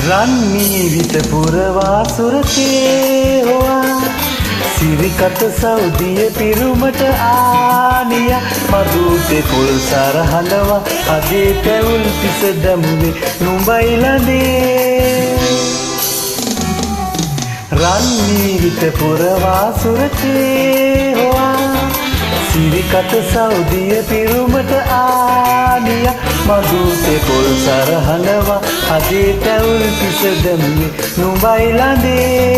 රන්මීවිත පුරවා සුරතේ හොවා සිරිකත සෞදිය පිරුමට ආනිය මදුතේ පොල් සරහලවා අදේ පැවුල් පිස දමුවේ නුඹයිලදේ රන්මීවිත පුරවා සුරතේ හොවා සිරිකත සෞදිය පිරුමට ආනිය මදුතේ පොල් සරහලවා අදේ පැවුල් පිස දමුවේ නුඹයිලදේ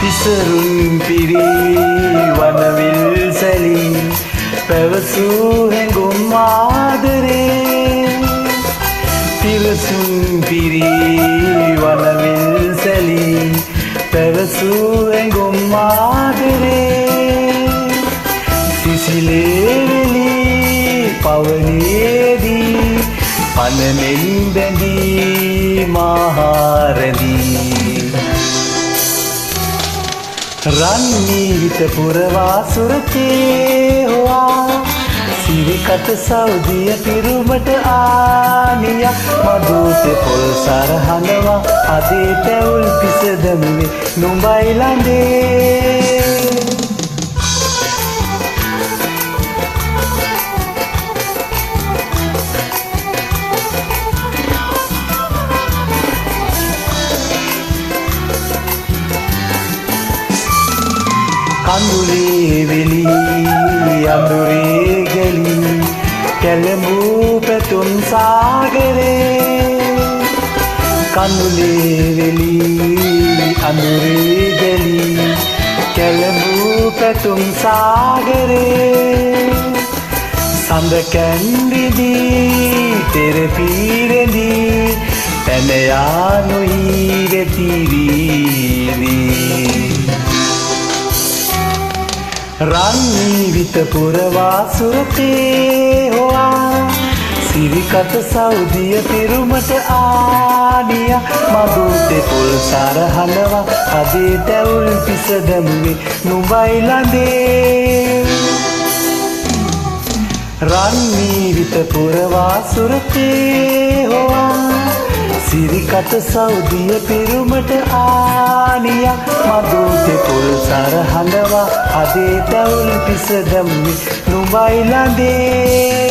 පිසරුන් පිරි වනවිල් සැලී පැවසූ හැඟුම් ආදරේ පිරසුන් පිරි වනවිල් සැලී පැවසූ හැඟුම් ආදරේ සිසිලේ වෙලී පවනේදී පනමෙන් බැඳී මහරැඳී රන්මීවිත පුරවා සුරතේ හොවා සිරිකත සෞදිය පිරුමට ආනිය මදුතේ පොල් සරහලවා අදේ පැවුල් පිස දමුවේ නුඹයිලදේ කඳුලේ වෙලී අඳුරේ ගැලී කැළඹූ පැතුම් සාගරේ කඳුලේ වෙලී අඳුරේ ගැලී කැළඹූ පැතුම් සාගරේ සඳ කැන්විදී තෙරපීරදී පැන යානුයි වෙතිවීදී රන්මීවිත පුරවා සුරතේ හොවා සිරිකත සෞදිය පිරුමට ආනිය මදුතේ පොල් සරහලවා අදේ පැවුල් පිස දමුවේ නුඹයිලදේ රන්මීවිත පුරවා සුරතේ හොවා සිරිකත සෞදිය පිරුමට ආනිය මදුතේ පොල් සරහලවා අදේ පැවුල් පිස දමුවේ නුඹයිලදේ